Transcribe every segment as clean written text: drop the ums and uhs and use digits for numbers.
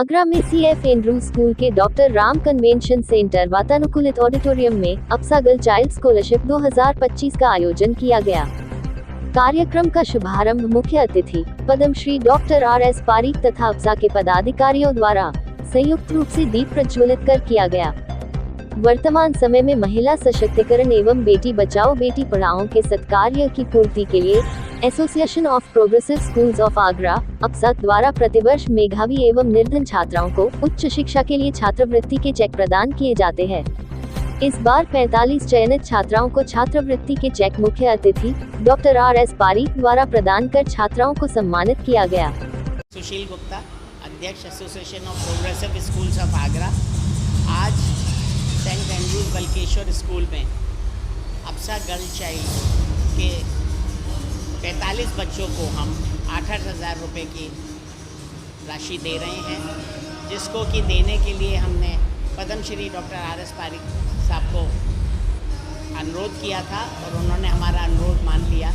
आगरा में CF Andrews school के doctor Ram convention centre वातानुकूलित ऑडिटोरियम में अप्सा गर्ल चाइल्ड स्कॉलरशिप 2025 का आयोजन किया गया। कार्यक्रम का शुभारंभ मुख्य अतिथि पद्मश्री डॉक्टर RS पारीक तथा अप्सा के पदाधिकारियों द्वारा संयुक्त रूप से दीप प्रज्वलित कर किया गया। वर्तमान समय में महिला सशक्तिकरण एवं बेटी बचाओ बेटी पढ़ाओ के सत्कार्य की पूर्ति के लिए association of progressive schools of Agra APSA द्वारा प्रतिवर्ष मेधावी एवं निर्धन छात्राओं को उच्च शिक्षा के लिए छात्रवृत्ति के चेक प्रदान किए जाते हैं। इस बार 45 चयनित छात्राओं को छात्रवृत्ति के चेक मुख्य अतिथि डॉक्टर RS पारीक द्वारा प्रदान कर छात्राओं को सम्मानित किया गया। सुशील गुप्ता, अध्यक्ष association of progressive schools of Agra. आज सेंट एंड्रूज बल्केश्वर स्कूल में अप्सा गर्ल चाइल्ड के 45 बच्चों को हम 8-8 हज़ार रुपये की राशि दे रहे हैं, जिसको कि देने के लिए हमने पद्मश्री डॉक्टर RS पारीक साहब को अनुरोध किया था और उन्होंने हमारा अनुरोध मान लिया।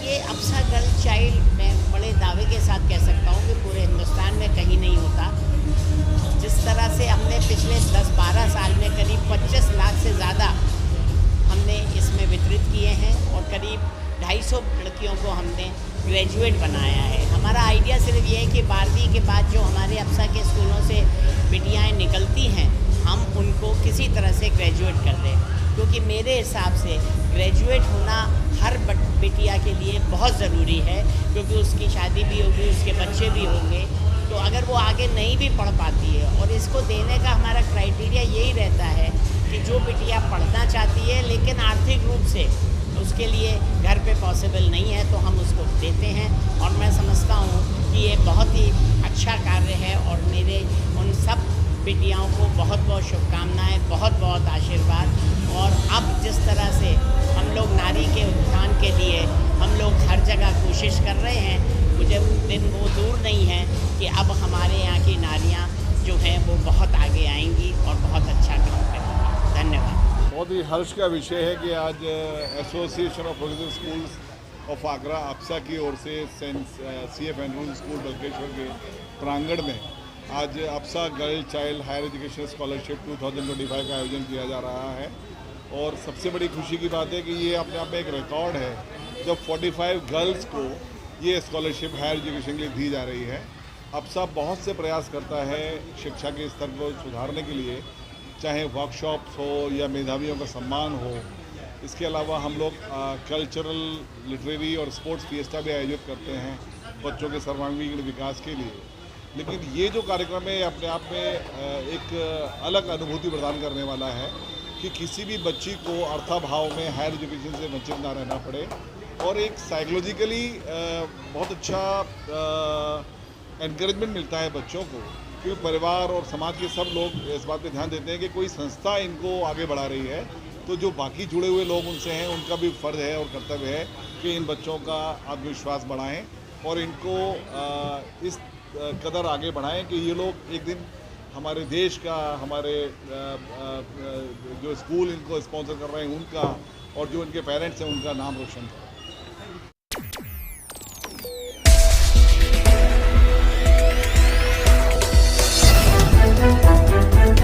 ये अप्सा गर्ल चाइल्ड मैं बड़े दावे के साथ कह सकता हूँ कि पूरे हिंदुस्तान में कहीं नहीं होता। जिस तरह से हमने पिछले 10-12 साल में करीब 25 लाख से ज़्यादा हमने इसमें वितरित किए हैं और करीब 250 लड़कियों को हमने ग्रेजुएट बनाया है। हमारा आइडिया सिर्फ ये है कि 12वीं के बाद जो हमारे अप्सा के स्कूलों से बिटियाएँ निकलती हैं, हम उनको किसी तरह से ग्रेजुएट कर दें, क्योंकि मेरे हिसाब से ग्रेजुएट होना हर बिटिया के लिए बहुत ज़रूरी है, क्योंकि उसकी शादी भी होगी, उसके बच्चे भी होंगे। तो अगर वो आगे नहीं भी पढ़ पाती है, और इसको देने का हमारा क्राइटेरिया यही रहता है कि जो बिटिया पढ़ना चाहती है लेकिन आर्थिक रूप से उसके लिए घर पे पॉसिबल नहीं है, तो हम उसको देते हैं। और मैं समझता हूँ कि ये बहुत ही अच्छा कार्य है और मेरे उन सब बिटियाओं को बहुत बहुत शुभकामनाएं, बहुत बहुत आशीर्वाद। और अब जिस तरह से हम लोग नारी के उत्थान के लिए हम लोग हर जगह कोशिश कर रहे हैं, मुझे दिन वो दूर नहीं है कि अब हमारे यहाँ की नारियाँ जो हैं वो बहुत आगे आएंगी और बहुत अच्छा काम करेंगी। धन्यवाद। बहुत ही हर्ष का विषय है कि आज association of progressive schools of Agra APSA की ओर से CF एंड्रूज स्कूल बल्केश्वर के प्रांगण में आज APSA girl child higher education scholarship 2025 का आयोजन किया जा रहा है। और सबसे बड़ी खुशी की बात है कि ये अपने आप में एक रिकॉर्ड है जब 45 गर्ल्स को ये स्कॉलरशिप हायर एजुकेशन के लिए दी जा रही है। अप्सा बहुत से प्रयास करता है शिक्षा के स्तर को सुधारने के लिए, चाहे वर्कशॉप्स हो या मेधावियों का सम्मान हो। इसके अलावा हम लोग कल्चरल, लिटरेरी और स्पोर्ट्स फिएस्टा भी आयोजित करते हैं बच्चों के सर्वांगीण विकास के लिए। लेकिन ये जो कार्यक्रम है अपने आप में एक अलग अनुभूति प्रदान करने वाला है कि किसी भी बच्ची को अर्थाभाव में हायर एजुकेशन से वंचित ना रहना पड़े, और एक साइकोलॉजिकली बहुत अच्छा एनकरेजमेंट मिलता है बच्चों को, क्योंकि परिवार और समाज के सब लोग इस बात पे ध्यान देते हैं कि कोई संस्था इनको आगे बढ़ा रही है, तो जो बाकी जुड़े हुए लोग उनसे हैं उनका भी फ़र्ज़ है और कर्तव्य है कि इन बच्चों का आत्मविश्वास बढ़ाएं और इनको इस कदर आगे बढ़ाएं कि ये लोग एक दिन हमारे देश का, हमारे जो स्कूल इनको स्पॉन्सर कर रहे हैं उनका, और जो इनके पेरेंट्स हैं उनका नाम रोशन करें।